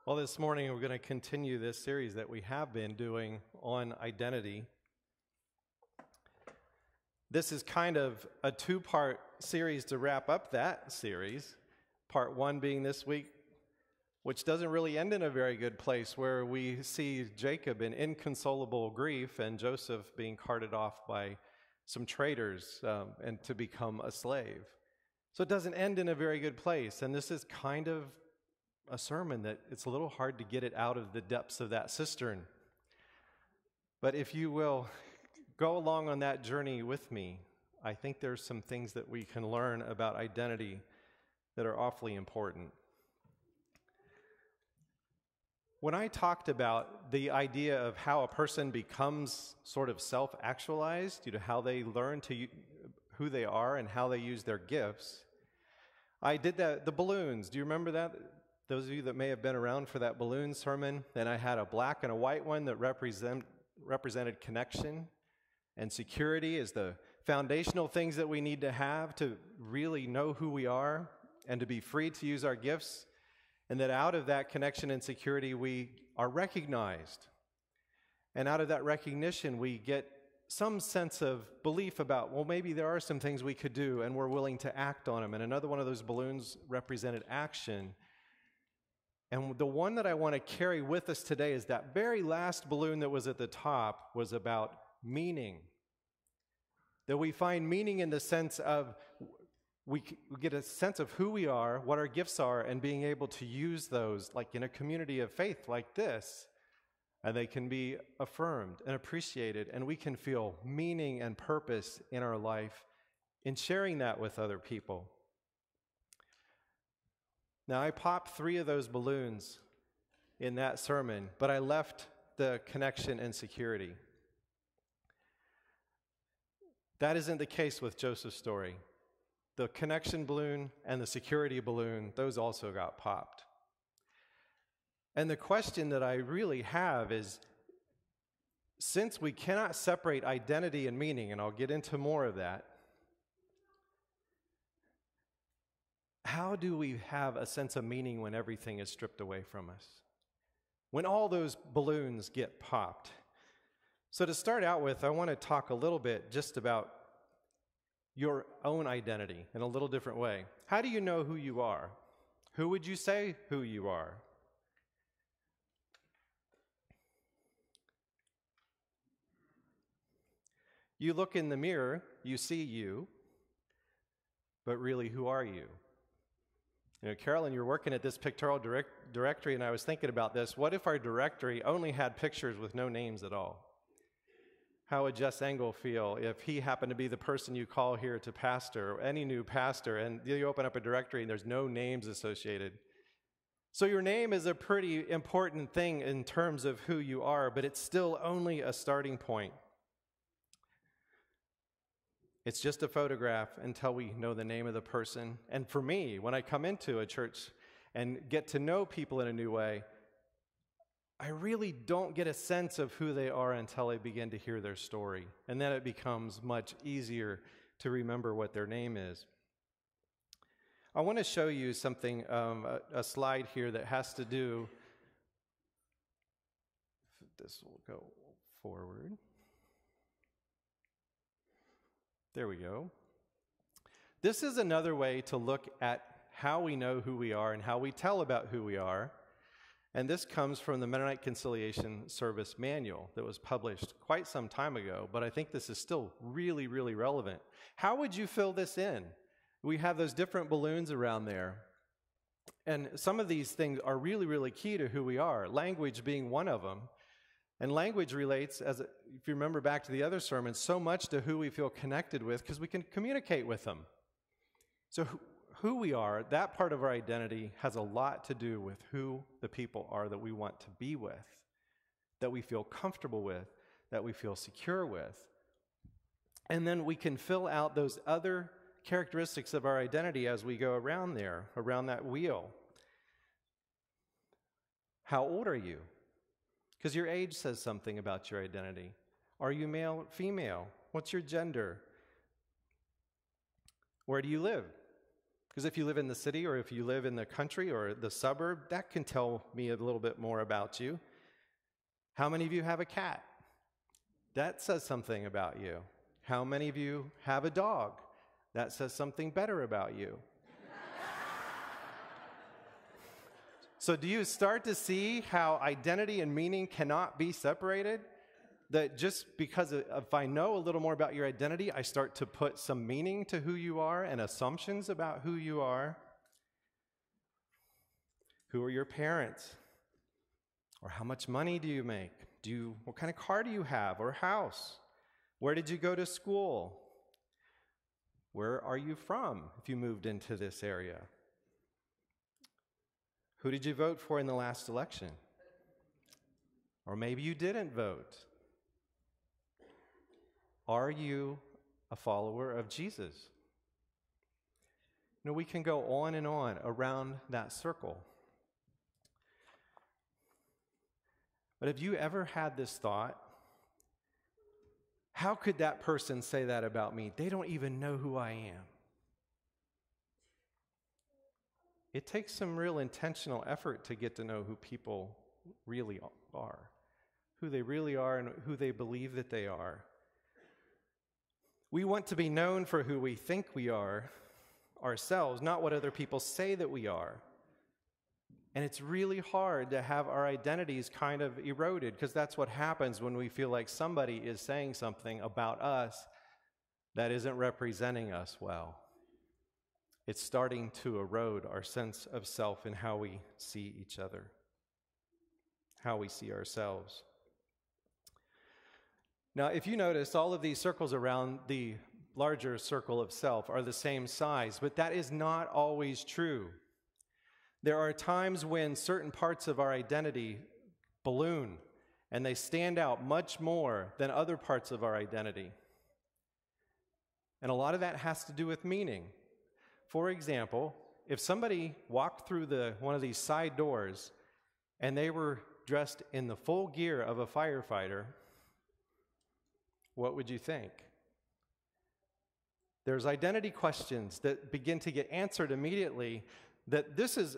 Well, this morning we're going to continue this series that we have been doing on identity. This is kind of a two-part series to wrap up that series. Part one being this week, which doesn't really end in a very good place, where we see Jacob in inconsolable grief and Joseph being carted off by some traders and to become a slave. So it doesn't end in a very good place, and this is kind of a sermon that it's a little hard to get it out of the depths of that cistern. But if you will go along on that journey with me, I think there's some things that we can learn about identity that are awfully important. When I talked about the idea of how a person becomes sort of self-actualized, how they learn to who they are and how they use their gifts, I did that, the balloons. Do you remember that? Those of you that may have been around for that balloon sermon, then I had a black and a white one that represented connection and security as the foundational things that we need to have to really know who we are and to be free to use our gifts, and that out of that connection and security we are recognized. And out of that recognition we get some sense of belief about, well, maybe there are some things we could do and we're willing to act on them. And another one of those balloons represented action. And the one that I want to carry with us today is that very last balloon that was at the top was about meaning. That we find meaning in the sense of we get a sense of who we are, what our gifts are, and being able to use those like in a community of faith like this. And they can be affirmed and appreciated, and we can feel meaning and purpose in our life in sharing that with other people. Now, I popped 3 of those balloons in that sermon, but I left the connection and security. That isn't the case with Joseph's story. The connection balloon and the security balloon, those also got popped. And the question that I really have is, since we cannot separate identity and meaning, and I'll get into more of that, how do we have a sense of meaning when everything is stripped away from us? When all those balloons get popped? So to start out with, I want to talk a little bit just about your own identity in a little different way. How do you know who you are? Who would you say who you are? You look in the mirror, you see you, but really, who are you? Carolyn, you're working at this pictorial directory, and I was thinking about this. What if our directory only had pictures with no names at all? How would Jess Engel feel if he happened to be the person you call here to pastor, or any new pastor, and you open up a directory and there's no names associated? So your name is a pretty important thing in terms of who you are, but it's still only a starting point. It's just a photograph until we know the name of the person. And for me, when I come into a church and get to know people in a new way, I really don't get a sense of who they are until I begin to hear their story. And then it becomes much easier to remember what their name is. I want to show you something, a slide here that has to do, this will go forward. There we go. This is another way to look at how we know who we are and how we tell about who we are. And this comes from the Mennonite Conciliation Service Manual that was published quite some time ago, but I think this is still really, really relevant. How would you fill this in? We have those different balloons around there. And some of these things are really, really key to who we are, language being one of them. And language relates, if you remember back to the other sermons, so much to who we feel connected with because we can communicate with them. So who we are, that part of our identity has a lot to do with who the people are that we want to be with, that we feel comfortable with, that we feel secure with. And then we can fill out those other characteristics of our identity as we go around there, around that wheel. How old are you? Because your age says something about your identity. Are you male, female? What's your gender? Where do you live? Because if you live in the city or if you live in the country or the suburb, that can tell me a little bit more about you. How many of you have a cat? That says something about you. How many of you have a dog? That says something better about you. So do you start to see how identity and meaning cannot be separated? That just because if I know a little more about your identity, I start to put some meaning to who you are and assumptions about who you are. Who are your parents? Or how much money do you make? What kind of car do you have or house? Where did you go to school? Where are you from if you moved into this area? Who did you vote for in the last election? Or maybe you didn't vote. Are you a follower of Jesus? You know, we can go on and on around that circle. But have you ever had this thought? How could that person say that about me? They don't even know who I am. It takes some real intentional effort to get to know who people really are, who they really are and who they believe that they are. We want to be known for who we think we are ourselves, not what other people say that we are. And it's really hard to have our identities kind of eroded, because that's what happens when we feel like somebody is saying something about us that isn't representing us well. It's starting to erode our sense of self and how we see each other, how we see ourselves. Now, if you notice, all of these circles around the larger circle of self are the same size, but that is not always true. There are times when certain parts of our identity balloon, and they stand out much more than other parts of our identity. And a lot of that has to do with meaning. For example, if somebody walked through one of these side doors and they were dressed in the full gear of a firefighter, what would you think? There's identity questions that begin to get answered immediately, that this is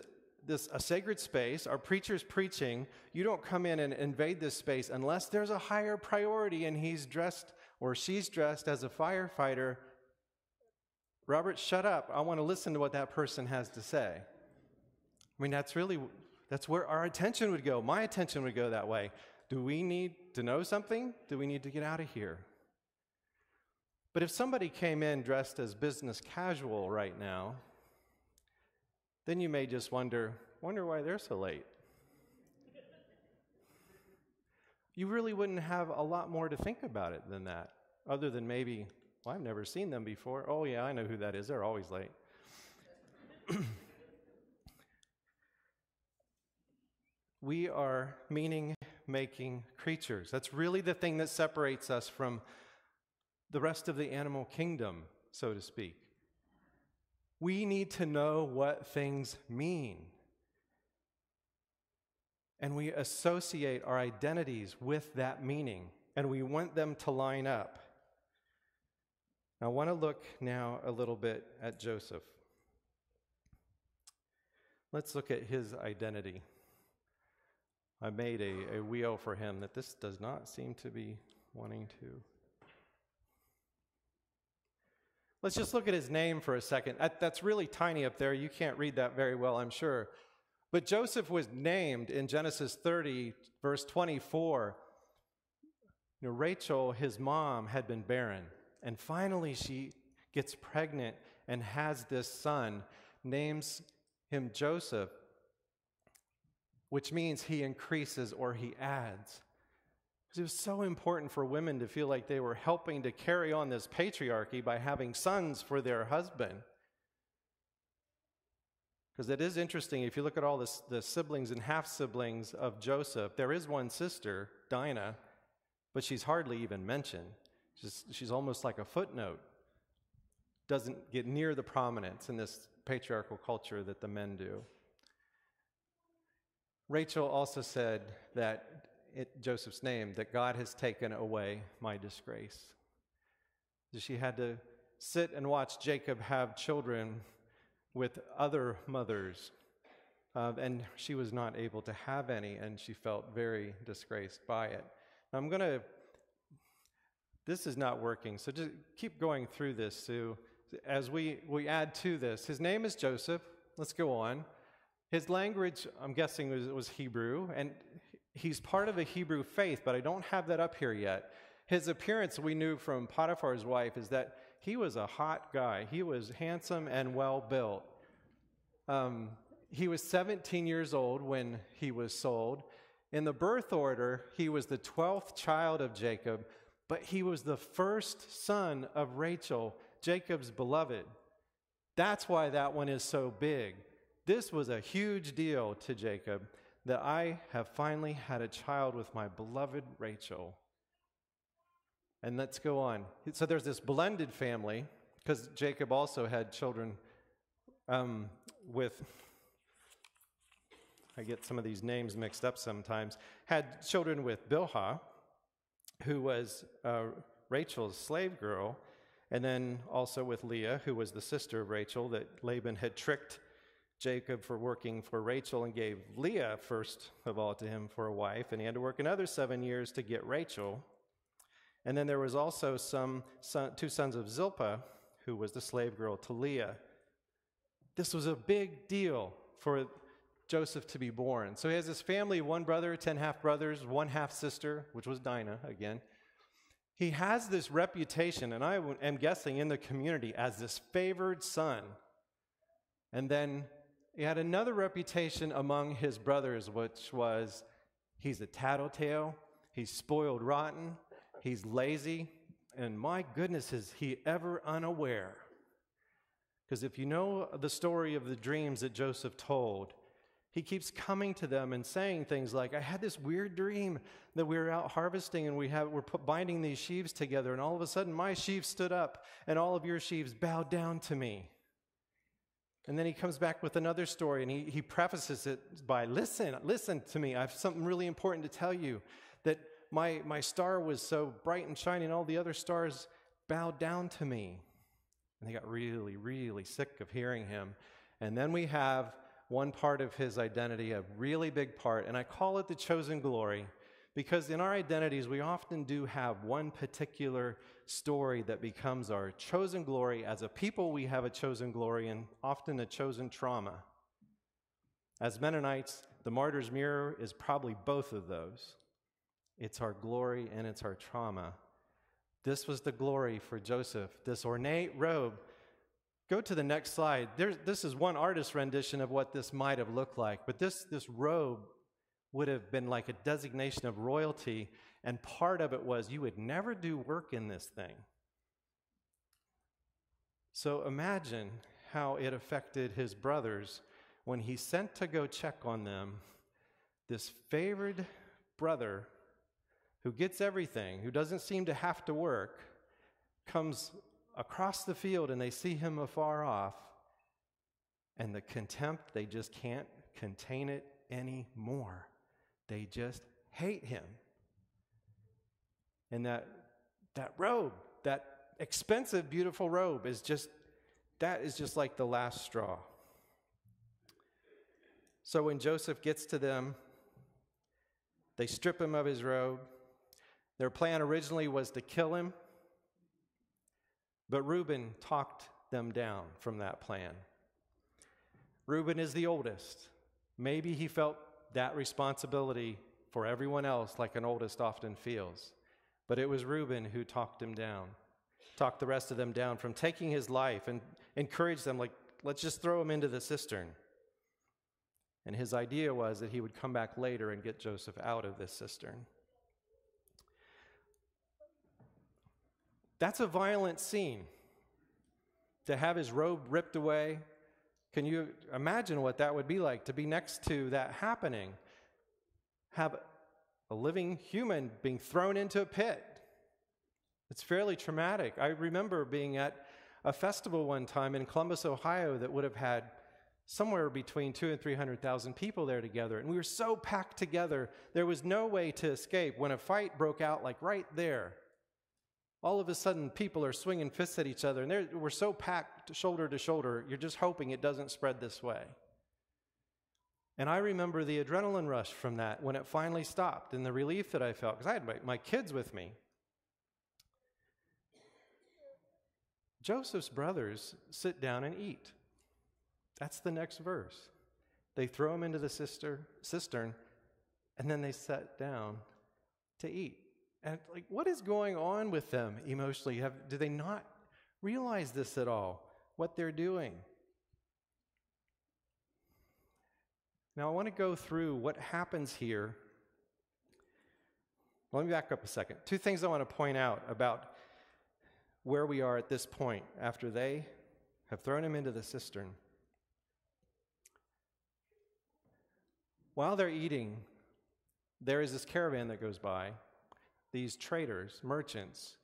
a sacred space, our preacher's preaching, you don't come in and invade this space unless there's a higher priority and he's dressed or she's dressed as a firefighter. Robert, shut up. I want to listen to what that person has to say. I mean, that's where our attention would go. My attention would go that way. Do we need to know something? Do we need to get out of here? But if somebody came in dressed as business casual right now, then you may just wonder why they're so late. You really wouldn't have a lot more to think about it than that, other than maybe, well, I've never seen them before. Oh, yeah, I know who that is. They're always late. We are meaning-making creatures. That's really the thing that separates us from the rest of the animal kingdom, so to speak. We need to know what things mean. And we associate our identities with that meaning, and we want them to line up. I want to look now a little bit at Joseph. Let's look at his identity. I made a wheel for him that this does not seem to be wanting to. Let's just look at his name for a second. That's really tiny up there. You can't read that very well, I'm sure. But Joseph was named in Genesis 30, verse 24. Rachel, his mom, had been barren. And finally she gets pregnant and has this son, names him Joseph, which means he increases or he adds. Because it was so important for women to feel like they were helping to carry on this patriarchy by having sons for their husband. Because it is interesting, if you look at all the siblings and half-siblings of Joseph, there is one sister, Dinah, but she's hardly even mentioned. She's almost like a footnote. Doesn't get near the prominence in this patriarchal culture that the men do. Rachel also said that, Joseph's name, that God has taken away my disgrace. She had to sit and watch Jacob have children with other mothers, and she was not able to have any, and she felt very disgraced by it. This is not working, so just keep going through this, Sue. As we add to this, his name is Joseph. Let's go on. His language, I'm guessing, was Hebrew, and he's part of a Hebrew faith, but I don't have that up here yet. His appearance, we knew from Potiphar's wife, is that he was a hot guy. He was handsome and well-built. He was 17 years old when he was sold. In the birth order, he was the 12th child of Jacob, but he was the first son of Rachel, Jacob's beloved. That's why that one is so big. This was a huge deal to Jacob, that I have finally had a child with my beloved Rachel. And let's go on. So there's this blended family, because Jacob also had children with, I get some of these names mixed up sometimes, had children with Bilhah, who was Rachel's slave girl, and then also with Leah, who was the sister of Rachel, that Laban had tricked Jacob for working for Rachel and gave Leah first of all to him for a wife, and he had to work another 7 years to get Rachel. And then there was also two sons of Zilpah, who was the slave girl to Leah. This was a big deal for Joseph to be born. So he has this family, one brother, 10 half-brothers, one half-sister, which was Dinah again. He has this reputation, and I am guessing in the community, as this favored son. And then he had another reputation among his brothers, which was he's a tattletale, he's spoiled rotten, he's lazy, and my goodness, is he ever unaware. Because if you know the story of the dreams that Joseph told, he keeps coming to them and saying things like, I had this weird dream that we were out harvesting and we're binding these sheaves together, and all of a sudden my sheaves stood up and all of your sheaves bowed down to me. And then he comes back with another story, and he prefaces it by, listen to me. I have something really important to tell you, that my star was so bright and shining, all the other stars bowed down to me. And they got really, really sick of hearing him. And then we have one part of his identity, a really big part, and I call it the chosen glory, because in our identities, we often do have one particular story that becomes our chosen glory. As a people, we have a chosen glory and often a chosen trauma. As Mennonites, the martyr's mirror is probably both of those. It's our glory and it's our trauma. This was the glory for Joseph, this ornate robe. Go to the next slide. This is one artist's rendition of what this might have looked like, but this robe would have been like a designation of royalty, and part of it was you would never do work in this thing. So imagine how it affected his brothers when he sent to go check on them. This favored brother who gets everything, who doesn't seem to have to work, comes across the field and they see him afar off, and the contempt, they just can't contain it anymore. They just hate him. And that robe, that expensive, beautiful robe is just like the last straw. So when Joseph gets to them, they strip him of his robe. Their plan originally was to kill him, but Reuben talked them down from that plan. Reuben is the oldest. Maybe he felt that responsibility for everyone else like an oldest often feels. But it was Reuben who talked him down, talked the rest of them down from taking his life, and encouraged them, like, let's just throw him into the cistern. And his idea was that he would come back later and get Joseph out of this cistern. That's a violent scene. To have his robe ripped away. Can you imagine what that would be like to be next to that happening? Have a living human being thrown into a pit. It's fairly traumatic. I remember being at a festival one time in Columbus, Ohio, that would have had somewhere between 200,000 and 300,000 people there together. And we were so packed together, there was no way to escape. When a fight broke out, like right there, All of a sudden, people are swinging fists at each other, and we're so packed shoulder to shoulder, you're just hoping it doesn't spread this way. And I remember the adrenaline rush from that when it finally stopped, and the relief that I felt, because I had my kids with me. Joseph's brothers sit down and eat. That's the next verse. They throw him into the cistern, and then they sat down to eat. And like, what is going on with them emotionally? Do they not realize this at all, what they're doing? Now, I want to go through what happens here. Let me back up a second. Two things I want to point out about where we are at this point after they have thrown him into the cistern. While they're eating, there is this caravan that goes by, these traders, merchants,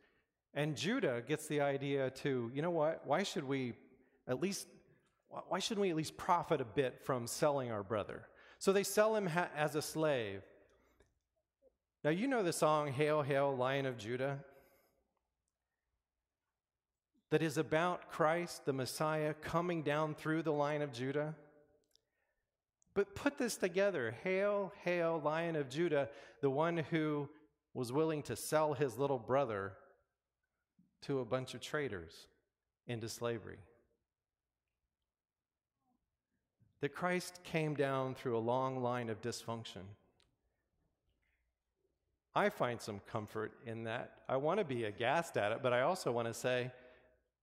and Judah gets the idea to, you know what, why shouldn't we at least profit a bit from selling our brother? So they sell him as a slave. Now, you know the song, Hail, Hail, Lion of Judah, that is about Christ, the Messiah, coming down through the line of Judah. But put this together. Hail, hail, Lion of Judah, the one who was willing to sell his little brother to a bunch of traders into slavery. That Christ came down through a long line of dysfunction. I find some comfort in that. I want to be aghast at it, but I also want to say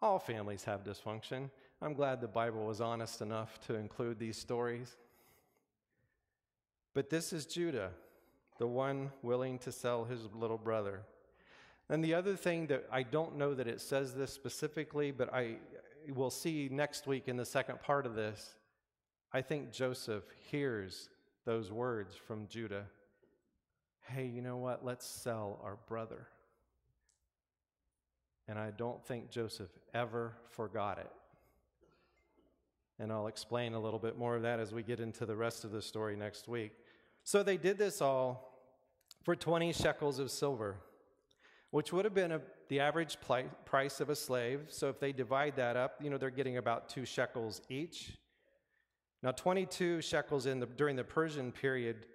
all families have dysfunction. I'm glad the Bible was honest enough to include these stories. But this is Judah, the one willing to sell his little brother. And the other thing that I don't know that it says this specifically, but I will see next week in the second part of this, I think Joseph hears those words from Judah. Hey, you know what? Let's sell our brother. And I don't think Joseph ever forgot it. And I'll explain a little bit more of that as we get into the rest of the story next week. So they did this all for 20 shekels of silver, which would have been the average price of a slave. So if they divide that up, they're getting about 2 shekels each. Now, 22 shekels during the Persian period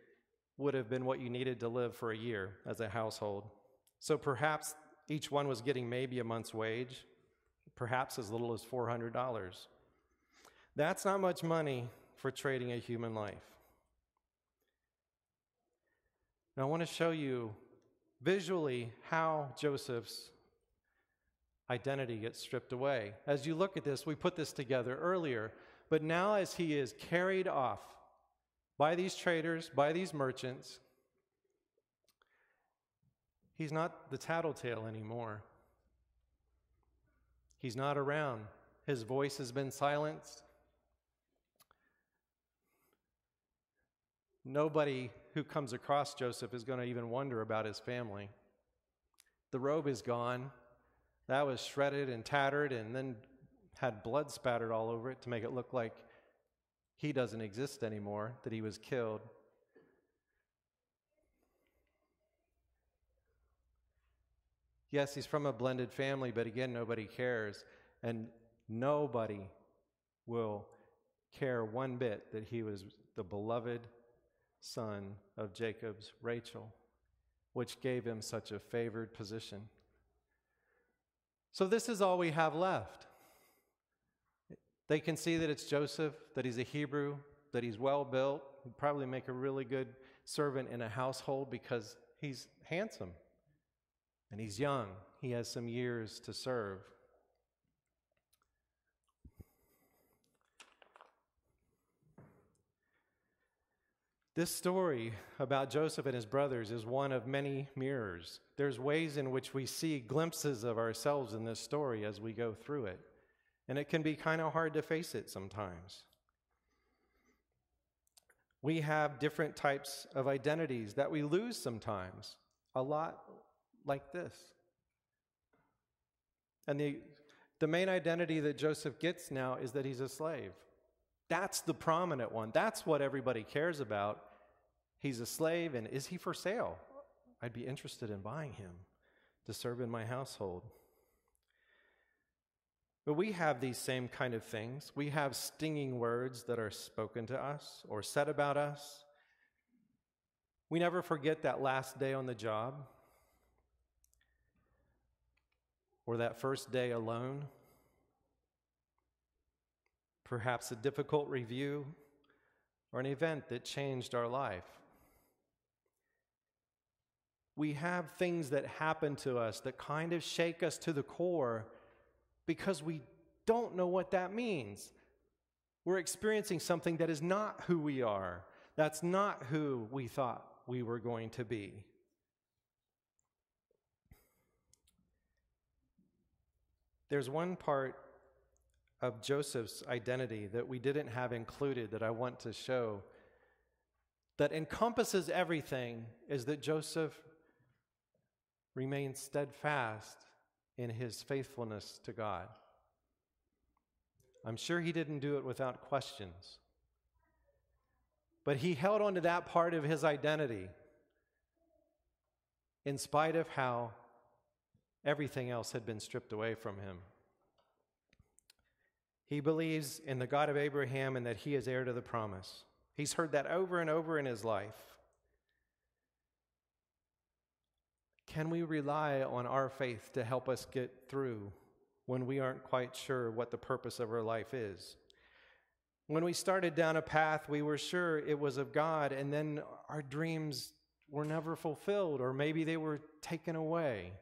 would have been what you needed to live for a year as a household. So perhaps each one was getting maybe a month's wage, perhaps as little as $400. That's not much money for trading a human life. Now, I want to show you visually how Joseph's identity gets stripped away. As you look at this, we put this together earlier, but now as he is carried off by these traders, by these merchants, he's not the tattletale anymore. He's not around. His voice has been silenced. Nobody who comes across Joseph is going to even wonder about his family. The robe is gone. That was shredded and tattered and then had blood spattered all over it to make it look like he doesn't exist anymore, that he was killed. Yes, he's from a blended family, but again, nobody cares. And nobody will care one bit that he was the beloved son of Jacob's Rachel, which gave him such a favored position. So this is all we have left. They can see that it's Joseph, that he's a Hebrew, that he's well built. He'd probably make a really good servant in a household because he's handsome and he's young. He has some years to serve. This story about Joseph and his brothers is one of many mirrors. There's ways in which we see glimpses of ourselves in this story as we go through it. And it can be kind of hard to face it sometimes. We have different types of identities that we lose sometimes, a lot like this. And the main identity that Joseph gets now is that he's a slave. That's the prominent one. That's what everybody cares about. He's a slave, and is he for sale? I'd be interested in buying him. to serve in my household. But we have these same kind of things. We have stinging words that are spoken to us or said about us. We never forget that last day on the job or that first day alone. Perhaps a difficult review or an event that changed our life. We have things that happen to us that kind of shake us to the core because we don't know what that means. We're experiencing something that is not who we are. That's not who we thought we were going to be. There's one part of Joseph's identity that we didn't have included that I want to show that encompasses everything, is that Joseph remained steadfast in his faithfulness to God. I'm sure he didn't do it without questions, but he held on to that part of his identity in spite of how everything else had been stripped away from him. He believes in the God of Abraham and that he is heir to the promise. He's heard that over and over in his life. Can we rely on our faith to help us get through when we aren't quite sure what the purpose of our life is? When we started down a path, we were sure it was of God, and then our dreams were never fulfilled, or maybe they were taken away.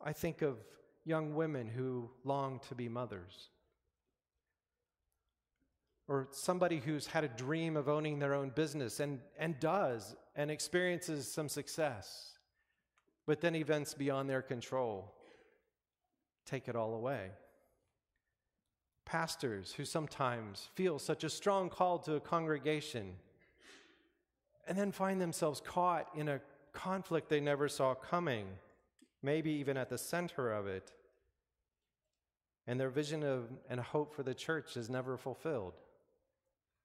I think of young women who long to be mothers, or somebody who's had a dream of owning their own business and does and experiences some success, but then events beyond their control take it all away. Pastors who sometimes feel such a strong call to a congregation and then find themselves caught in a conflict they never saw coming, maybe even at the center of it, and their vision of and hope for the church is never fulfilled,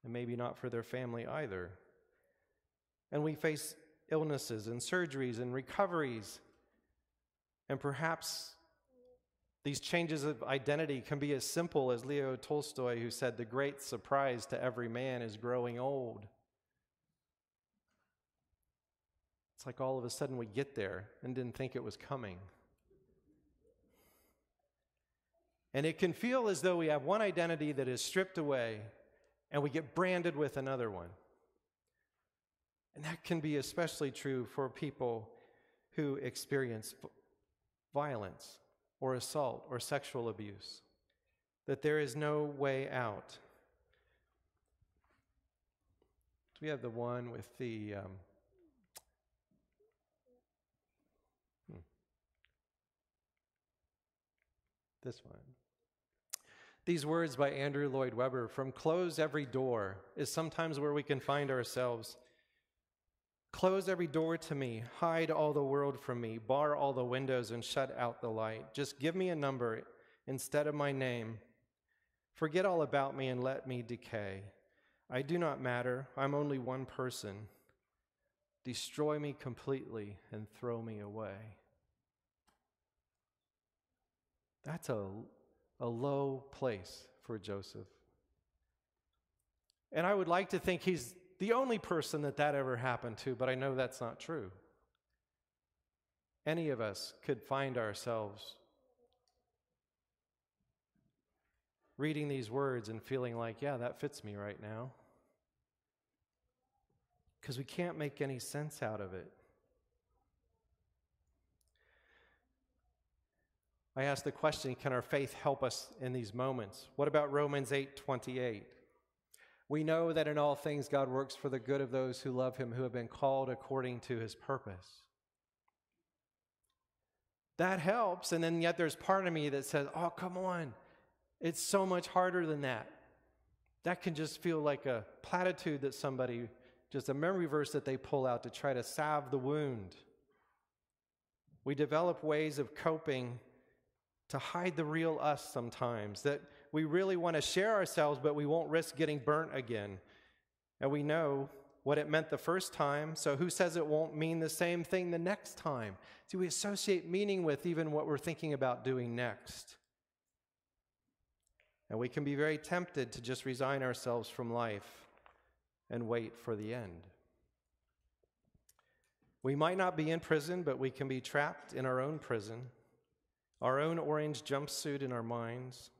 and maybe not for their family either. And we face illnesses and surgeries and recoveries, and perhaps these changes of identity can be as simple as Leo Tolstoy, who said, "The great surprise to every man is growing old." It's like all of a sudden we get there and didn't think it was coming. And it can feel as though we have one identity that is stripped away and we get branded with another one. And that can be especially true for people who experience violence or assault or sexual abuse, that there is no way out. Do we have the one with the this one? These words by Andrew Lloyd Webber, "From close every door," is sometimes where we can find ourselves. Close every door to me, hide all the world from me, bar all the windows and shut out the light. Just give me a number instead of my name. Forget all about me and let me decay. I do not matter, I'm only one person. Destroy me completely and throw me away. That's a low place for Joseph. And I would like to think he's the only person that ever happened to, but I know that's not true. Any of us could find ourselves reading these words and feeling like, yeah, that fits me right now. Because we can't make any sense out of it. I asked the question, can our faith help us in these moments? What about Romans 8:28? We know that in all things God works for the good of those who love him, who have been called according to his purpose. That helps, and then yet there's part of me that says, oh, come on, it's so much harder than that. That can just feel like a platitude that somebody, just a memory verse that they pull out to try to salve the wound. We develop ways of coping to hide the real us sometimes, that we really want to share ourselves, but we won't risk getting burnt again. And we know what it meant the first time, so who says it won't mean the same thing the next time? See, we associate meaning with even what we're thinking about doing next. And we can be very tempted to just resign ourselves from life and wait for the end. We might not be in prison, but we can be trapped in our own prison, our own orange jumpsuit in our minds,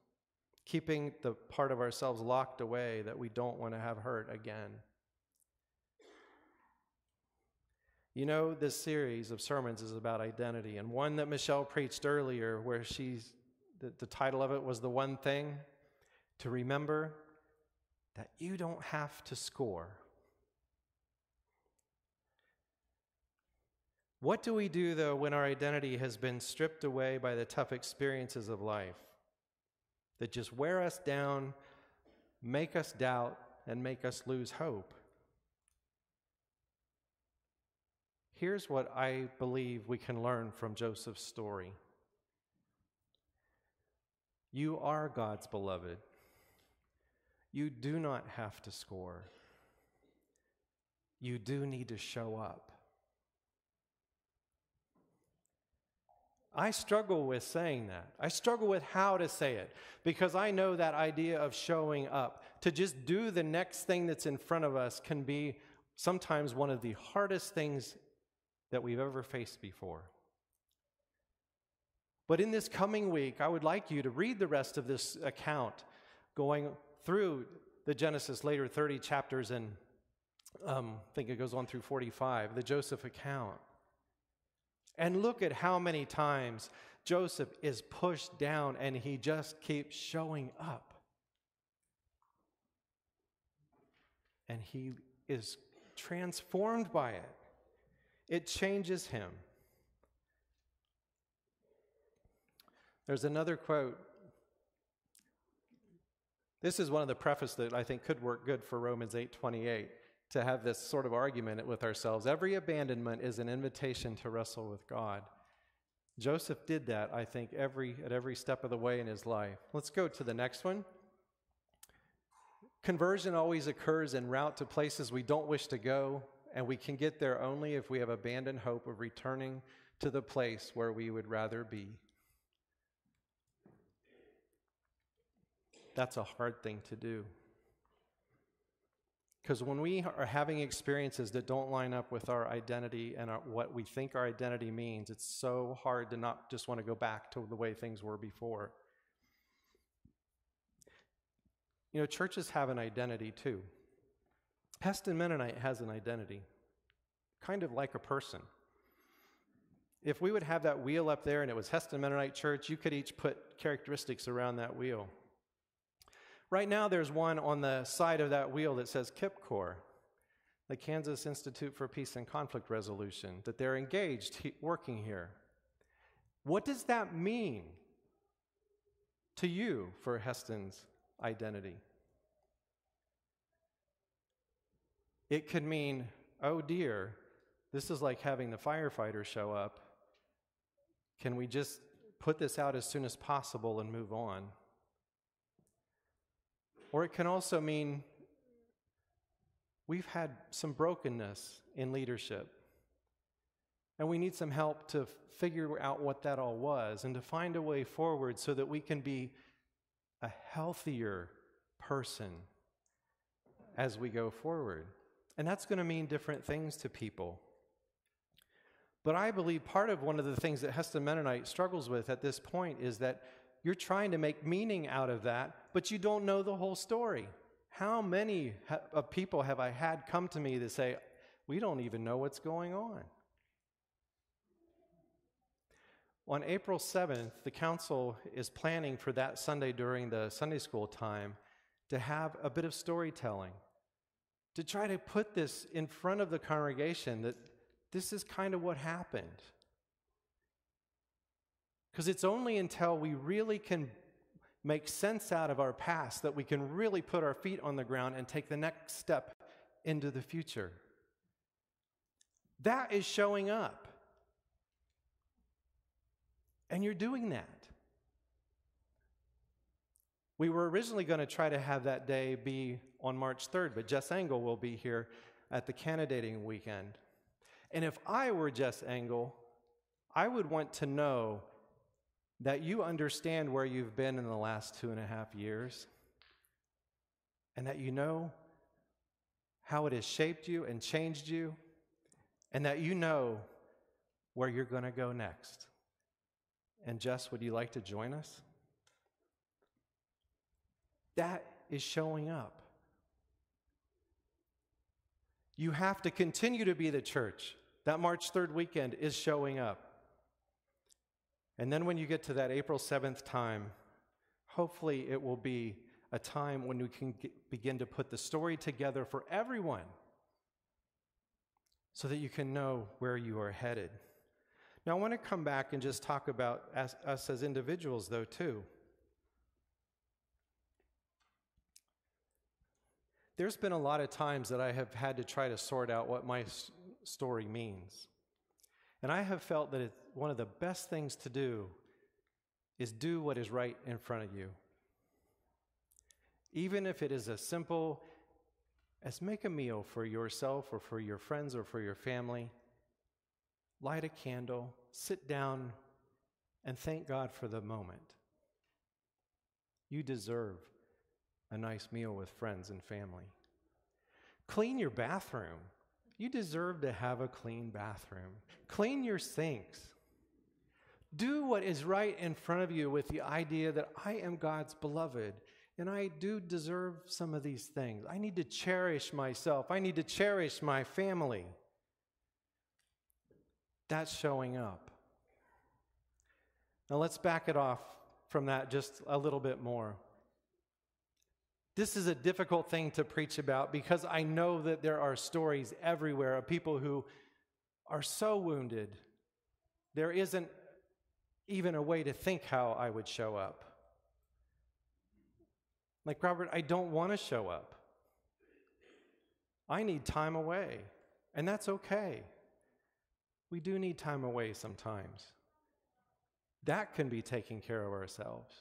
keeping the part of ourselves locked away that we don't want to have hurt again. You know, this series of sermons is about identity, and one that Michelle preached earlier, where the title of it was The One Thing, to remember that you don't have to score. What do we do, though, when our identity has been stripped away by the tough experiences of life that just wear us down, make us doubt, and make us lose hope? Here's what I believe we can learn from Joseph's story. You are God's beloved. You do not have to score. You do need to show up. I struggle with saying that. I struggle with how to say it, because I know that idea of showing up, to just do the next thing that's in front of us, can be sometimes one of the hardest things that we've ever faced before. But in this coming week, I would like you to read the rest of this account, going through the Genesis later 30 chapters, and I think it goes on through 45, the Joseph account. And look at how many times Joseph is pushed down and he just keeps showing up. And he is transformed by it. It changes him. There's another quote. This is one of the preface that I think could work good for Romans 8:28. To have this sort of argument with ourselves. Every abandonment is an invitation to wrestle with God. Joseph did that, I think, at every step of the way in his life. Let's go to the next one. Conversion always occurs en route to places we don't wish to go, and we can get there only if we have abandoned hope of returning to the place where we would rather be. That's a hard thing to do. Because when we are having experiences that don't line up with our identity and what we think our identity means, it's so hard to not just want to go back to the way things were before. You know, churches have an identity too. Heston Mennonite has an identity, kind of like a person. If we would have that wheel up there and it was Heston Mennonite Church, you could each put characteristics around that wheel. Right now, there's one on the side of that wheel that says KIPCOR, the Kansas Institute for Peace and Conflict Resolution, that they're engaged working here. What does that mean to you for Heston's identity? It could mean, oh dear, this is like having the firefighters show up. Can we just put this out as soon as possible and move on? Or it can also mean we've had some brokenness in leadership, and we need some help to figure out what that all was and to find a way forward so that we can be a healthier person as we go forward. And that's going to mean different things to people. But I believe part of one of the things that Heston Mennonite struggles with at this point is that you're trying to make meaning out of that, but you don't know the whole story. How many people have I had come to me to say, we don't even know what's going on? On April 7th, the council is planning for that Sunday during the Sunday school time to have a bit of storytelling, to try to put this in front of the congregation that this is kind of what happened. Because it's only until we really can make sense out of our past that we can really put our feet on the ground and take the next step into the future. That is showing up. And you're doing that. We were originally going to try to have that day be on March 3rd, but Jess Engel will be here at the candidating weekend. And if I were Jess Engel, I would want to know that you understand where you've been in the last 2.5 years, and that you know how it has shaped you and changed you, and that you know where you're going to go next. And Jess, would you like to join us? That is showing up. You have to continue to be the church. That March 3rd weekend is showing up. And then when you get to that April 7th time, hopefully it will be a time when we can begin to put the story together for everyone so that you can know where you are headed. Now, I want to come back and just talk about us as individuals, though, too. There's been a lot of times that I have had to try to sort out what my story means. And I have felt that one of the best things to do is do what is right in front of you. Even if it is as simple as make a meal for yourself or for your friends or for your family, light a candle, sit down, and thank God for the moment. You deserve a nice meal with friends and family. Clean your bathroom. You deserve to have a clean bathroom. Clean your sinks. Do what is right in front of you with the idea that I am God's beloved, and I do deserve some of these things. I need to cherish myself. I need to cherish my family. That's showing up. Now let's back it off from that just a little bit more. This is a difficult thing to preach about because I know that there are stories everywhere of people who are so wounded. There isn't even a way to think how I would show up. Like, Robert, I don't want to show up. I need time away, and that's okay. We do need time away sometimes. That can be taking care of ourselves.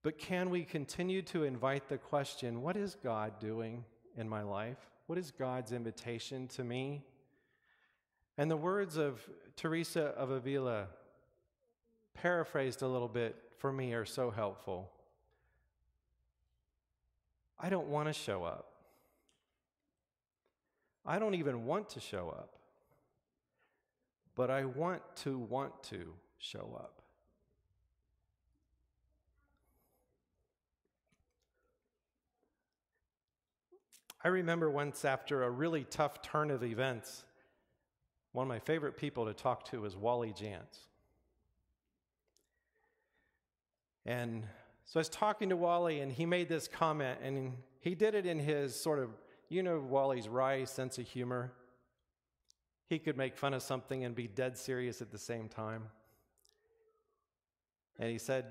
But can we continue to invite the question, what is God doing in my life? What is God's invitation to me? And the words of Teresa of Avila, paraphrased a little bit for me, are so helpful. I don't want to show up. I don't even want to show up. But I want to show up. I remember once after a really tough turn of events, one of my favorite people to talk to was Wally Jantz. And so I was talking to Wally, and he made this comment, and he did it in his sort of, Wally's wry sense of humor. He could make fun of something and be dead serious at the same time. And he said,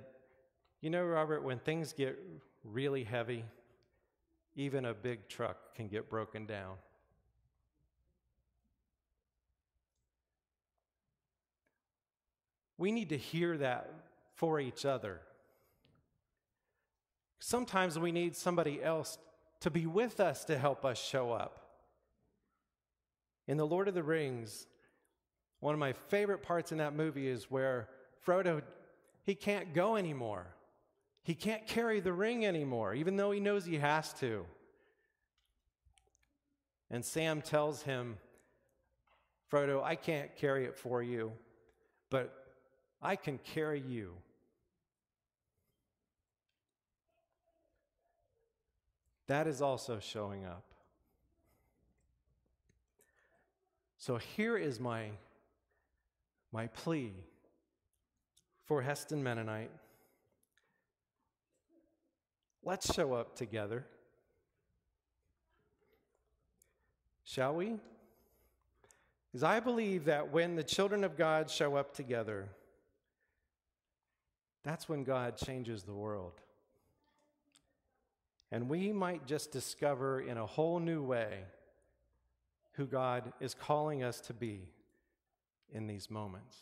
Robert, when things get really heavy, even a big truck can get broken down. We need to hear that for each other. Sometimes we need somebody else to be with us to help us show up. In The Lord of the Rings, one of my favorite parts in that movie is where Frodo, he can't go anymore. He can't carry the ring anymore, even though he knows he has to. And Sam tells him, Frodo, I can't carry it for you, but I can carry you. That is also showing up. So here is my plea for Heston Mennonite. Let's show up together. Shall we? Because I believe that when the children of God show up together, that's when God changes the world. And we might just discover in a whole new way who God is calling us to be in these moments.